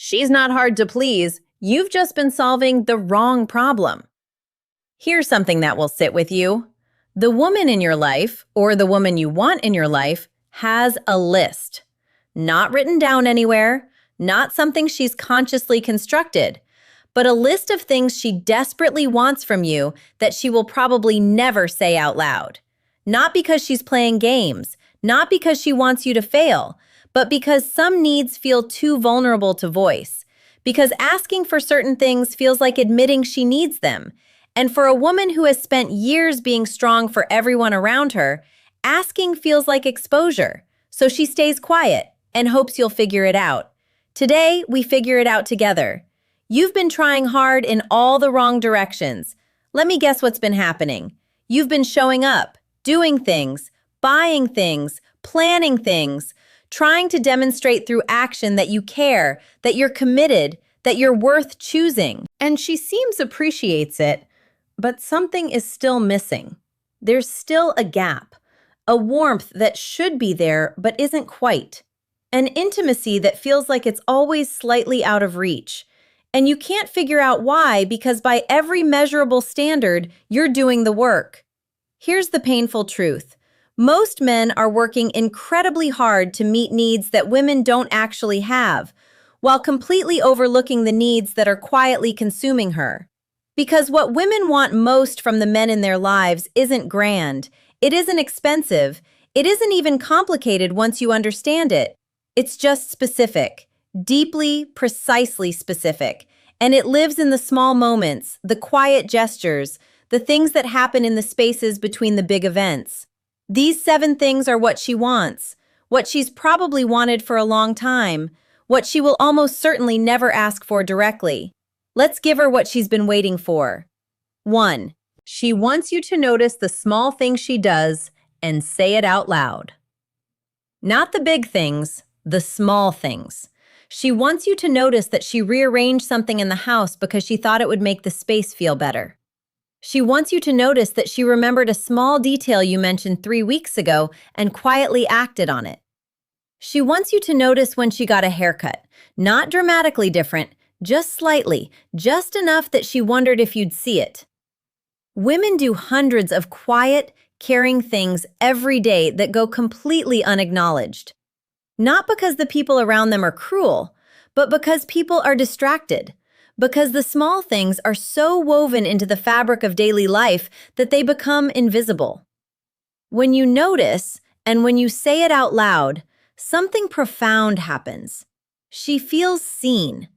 She's not hard to please. You've just been solving the wrong problem. Here's something that will sit with you. The woman in your life, or the woman you want in your life, has a list. Not written down anywhere, not something she's consciously constructed, but a list of things she desperately wants from you that she will probably never say out loud. Not because she's playing games, not because she wants you to fail, but because some needs feel too vulnerable to voice. Because asking for certain things feels like admitting she needs them. And for a woman who has spent years being strong for everyone around her, asking feels like exposure. So she stays quiet and hopes you'll figure it out. Today, we figure it out together. You've been trying hard in all the wrong directions. Let me guess what's been happening. You've been showing up, doing things, buying things, planning things, trying to demonstrate through action that you care, that you're committed, that you're worth choosing. And she seems appreciates it, but something is still missing. There's still a gap, a warmth that should be there but isn't quite, an intimacy that feels like it's always slightly out of reach. And you can't figure out why because by every measurable standard, you're doing the work. Here's the painful truth. Most men are working incredibly hard to meet needs that women don't actually have, while completely overlooking the needs that are quietly consuming her. Because what women want most from the men in their lives isn't grand, it isn't expensive, it isn't even complicated once you understand it. It's just specific, deeply, precisely specific, and it lives in the small moments, the quiet gestures, the things that happen in the spaces between the big events. These 7 things are what she wants, what she's probably wanted for a long time, what she will almost certainly never ask for directly. Let's give her what she's been waiting for. 1. She wants you to notice the small things she does and say it out loud. Not the big things, the small things. She wants you to notice that she rearranged something in the house because she thought it would make the space feel better. She wants you to notice that she remembered a small detail you mentioned 3 weeks ago and quietly acted on it. She wants you to notice when she got a haircut, not dramatically different, just slightly, just enough that she wondered if you'd see it. Women do hundreds of quiet, caring things every day that go completely unacknowledged. Not because the people around them are cruel, but because people are distracted. Because the small things are so woven into the fabric of daily life that they become invisible. When you notice, and when you say it out loud, something profound happens. She feels seen.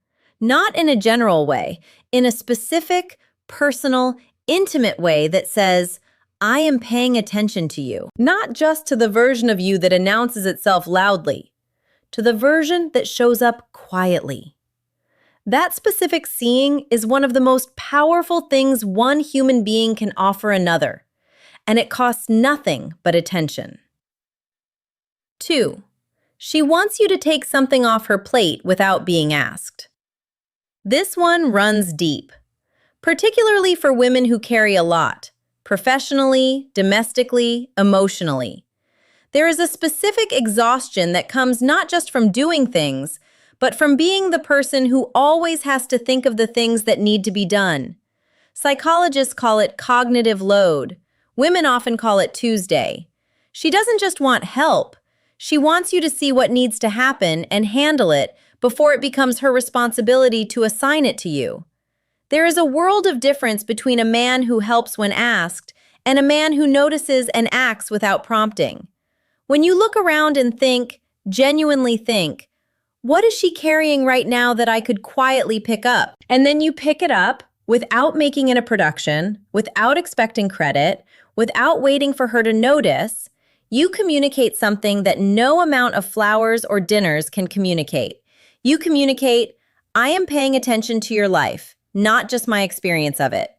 Not in a general way, in a specific, personal, intimate way that says, I am paying attention to you. Not just to the version of you that announces itself loudly, to the version that shows up quietly. That specific seeing is one of the most powerful things one human being can offer another, and it costs nothing but attention. 2. She wants you to take something off her plate without being asked. This one runs deep, particularly for women who carry a lot, professionally, domestically, emotionally. There is a specific exhaustion that comes not just from doing things, but from being the person who always has to think of the things that need to be done. Psychologists call it cognitive load. Women often call it Tuesday. She doesn't just want help. She wants you to see what needs to happen and handle it before it becomes her responsibility to assign it to you. There is a world of difference between a man who helps when asked and a man who notices and acts without prompting. When you look around and think, genuinely think, what is she carrying right now that I could quietly pick up? And then you pick it up without making it a production, without expecting credit, without waiting for her to notice. You communicate something that no amount of flowers or dinners can communicate. You communicate, I am paying attention to your life, not just my experience of it.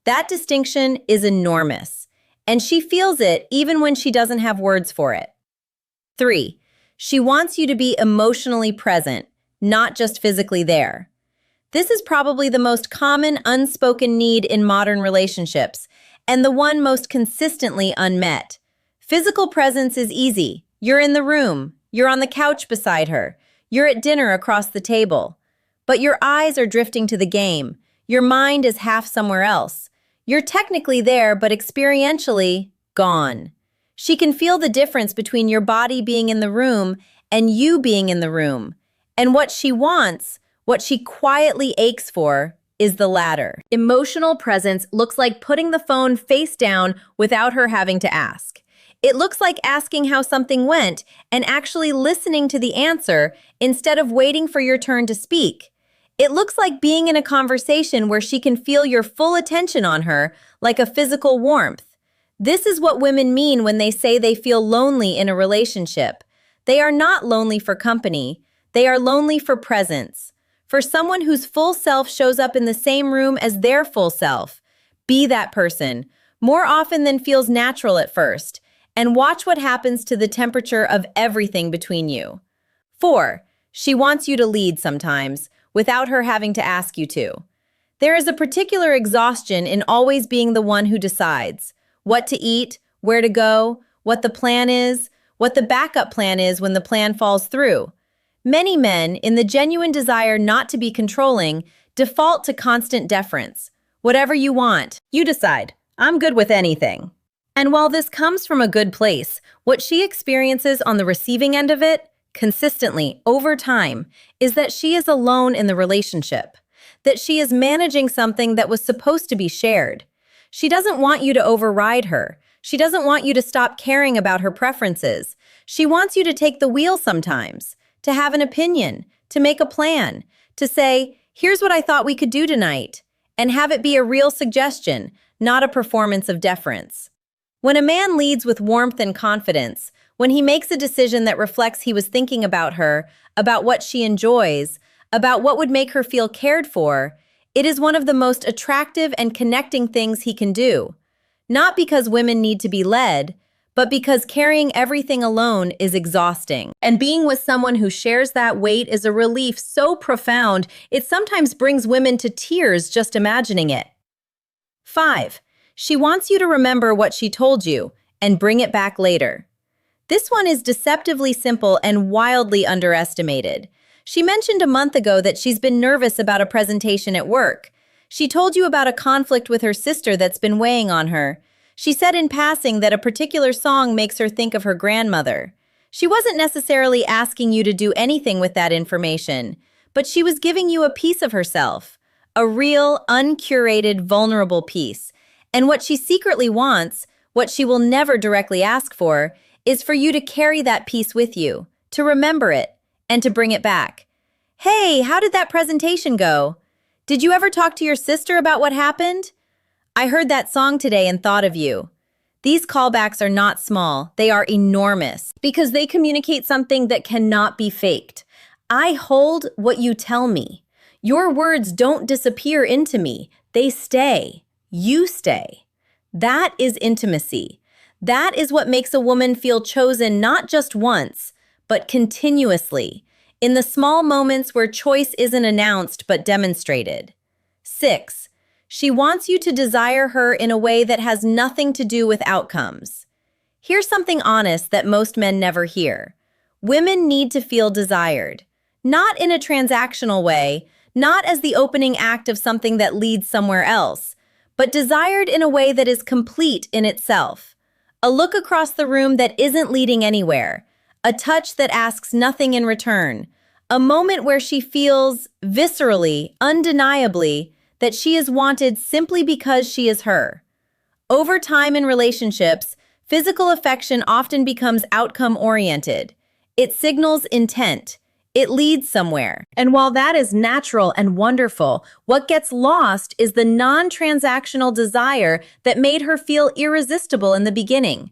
That distinction is enormous, and she feels it even when she doesn't have words for it. 3. She wants you to be emotionally present, not just physically there. This is probably the most common unspoken need in modern relationships, and the one most consistently unmet. Physical presence is easy. You're in the room. You're on the couch beside her. You're at dinner across the table. but your eyes are drifting to the game. Your mind is half somewhere else. You're technically there, but experientially gone. She can feel the difference between your body being in the room and you being in the room. And what she wants, what she quietly aches for, is the latter. Emotional presence looks like putting the phone face down without her having to ask. It looks like asking how something went and actually listening to the answer instead of waiting for your turn to speak. It looks like being in a conversation where she can feel your full attention on her, like a physical warmth. This is what women mean when they say they feel lonely in a relationship. They are not lonely for company. They are lonely for presence. For someone whose full self shows up in the same room as their full self. Be that person, more often than feels natural at first, and watch what happens to the temperature of everything between you. 4. She wants you to lead sometimes, without her having to ask you to. There is a particular exhaustion in always being the one who decides what to eat, where to go, what the plan is, what the backup plan is when the plan falls through. Many men, in the genuine desire not to be controlling, default to constant deference. Whatever you want, you decide. I'm good with anything. And while this comes from a good place, what she experiences on the receiving end of it, consistently, over time, is that she is alone in the relationship, that she is managing something that was supposed to be shared. She doesn't want you to override her. She doesn't want you to stop caring about her preferences. She wants you to take the wheel sometimes, to have an opinion, to make a plan, to say, here's what I thought we could do tonight, and have it be a real suggestion, not a performance of deference. When a man leads with warmth and confidence, when he makes a decision that reflects he was thinking about her, about what she enjoys, about what would make her feel cared for, it is one of the most attractive and connecting things he can do. Not because women need to be led, but because carrying everything alone is exhausting. And being with someone who shares that weight is a relief so profound, it sometimes brings women to tears just imagining it. 5. She wants you to remember what she told you and bring it back later. This one is deceptively simple and wildly underestimated. She mentioned a month ago that she's been nervous about a presentation at work. She told you about a conflict with her sister that's been weighing on her. She said in passing that a particular song makes her think of her grandmother. She wasn't necessarily asking you to do anything with that information, but she was giving you a piece of herself, a real, uncurated, vulnerable piece. And what she secretly wants, what she will never directly ask for, is for you to carry that piece with you, to remember it, and to bring it back. Hey, how did that presentation go? Did you ever talk to your sister about what happened? I heard that song today and thought of you. These callbacks are not small, they are enormous, because they communicate something that cannot be faked. I hold what you tell me. Your words don't disappear into me, they stay. You stay. That is intimacy. That is what makes a woman feel chosen not just once, but continuously, in the small moments where choice isn't announced but demonstrated. 6. She wants you to desire her in a way that has nothing to do with outcomes. Here's something honest that most men never hear. Women need to feel desired. Not in a transactional way, not as the opening act of something that leads somewhere else, but desired in a way that is complete in itself. A look across the room that isn't leading anywhere. A touch that asks nothing in return. A moment where she feels, viscerally, undeniably, that she is wanted simply because she is her. Over time in relationships, physical affection often becomes outcome-oriented. It signals intent. It leads somewhere. And while that is natural and wonderful, what gets lost is the non-transactional desire that made her feel irresistible in the beginning.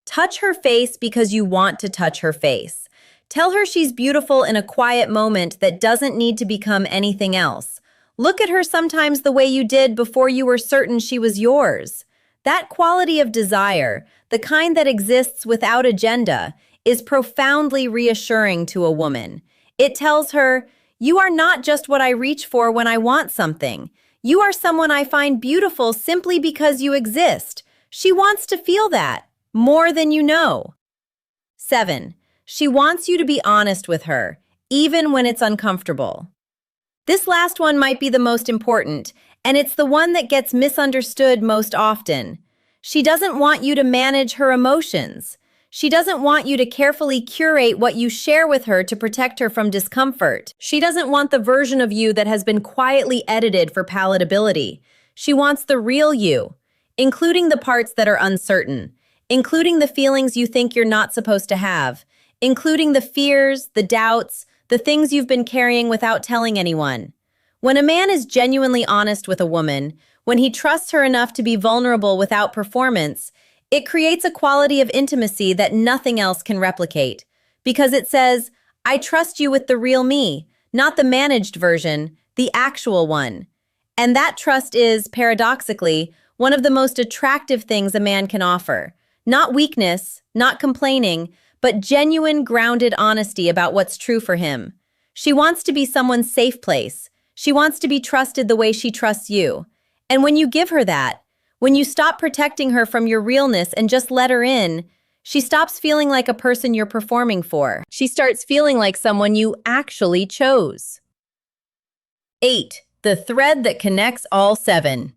Touch her face because you want to touch her face. Tell her she's beautiful in a quiet moment that doesn't need to become anything else. Look at her sometimes the way you did before you were certain she was yours. That quality of desire, the kind that exists without agenda, is profoundly reassuring to a woman. It tells her, you are not just what I reach for when I want something. You are someone I find beautiful simply because you exist. She wants to feel that, more than you know. 7. She wants you to be honest with her, even when it's uncomfortable. This last one might be the most important, and it's the one that gets misunderstood most often. She doesn't want you to manage her emotions. She doesn't want you to carefully curate what you share with her to protect her from discomfort. She doesn't want the version of you that has been quietly edited for palatability. She wants the real you, including the parts that are uncertain, including the feelings you think you're not supposed to have, including the fears, the doubts, the things you've been carrying without telling anyone. When a man is genuinely honest with a woman, when he trusts her enough to be vulnerable without performance, it creates a quality of intimacy that nothing else can replicate. Because it says, I trust you with the real me, not the managed version, the actual one. And that trust is, paradoxically, one of the most attractive things a man can offer. Not weakness, not complaining, but genuine, grounded honesty about what's true for him. She wants to be someone's safe place. She wants to be trusted the way she trusts you. And when you give her that, when you stop protecting her from your realness and just let her in, she stops feeling like a person you're performing for. She starts feeling like someone you actually chose. 8. The thread that connects all 7.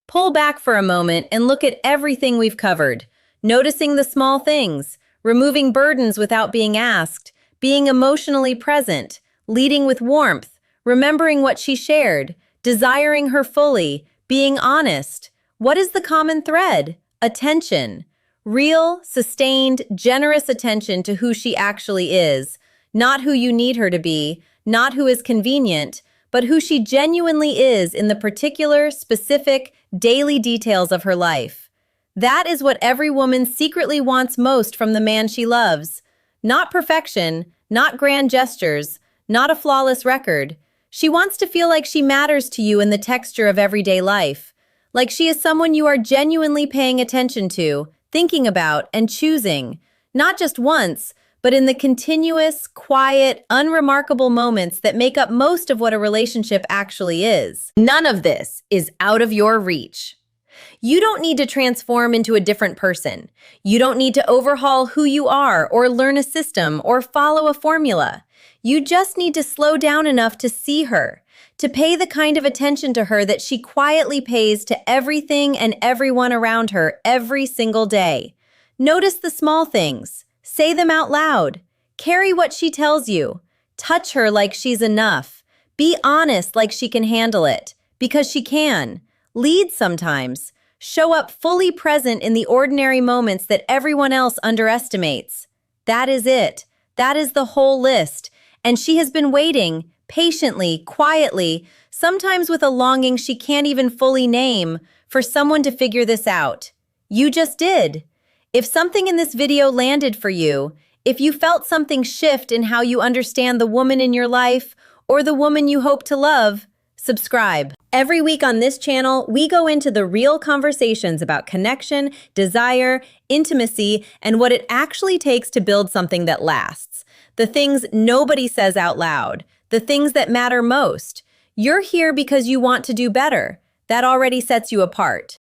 Pull back for a moment and look at everything we've covered, noticing the small things, removing burdens without being asked, being emotionally present, leading with warmth, remembering what she shared, desiring her fully, being honest. What is the common thread? Attention. Real, sustained, generous attention to who she actually is. Not who you need her to be, not who is convenient, but who she genuinely is in the particular, specific, daily details of her life. That is what every woman secretly wants most from the man she loves. Not perfection, not grand gestures, not a flawless record. She wants to feel like she matters to you in the texture of everyday life, like she is someone you are genuinely paying attention to, thinking about, and choosing, not just once, but in the continuous, quiet, unremarkable moments that make up most of what a relationship actually is. None of this is out of your reach. You don't need to transform into a different person. You don't need to overhaul who you are or learn a system or follow a formula. You just need to slow down enough to see her, to pay the kind of attention to her that she quietly pays to everything and everyone around her every single day. Notice the small things. Say them out loud. Carry what she tells you. Touch her like she's enough. Be honest like she can handle it, because she can. Lead sometimes. Show up fully present in the ordinary moments that everyone else underestimates. That is it. That is the whole list. And she has been waiting, patiently, quietly, sometimes with a longing she can't even fully name, for someone to figure this out. You just did. If something in this video landed for you, if you felt something shift in how you understand the woman in your life or the woman you hope to love, subscribe. Every week on this channel, we go into the real conversations about connection, desire, intimacy, and what it actually takes to build something that lasts. The things nobody says out loud, the things that matter most. You're here because you want to do better. That already sets you apart.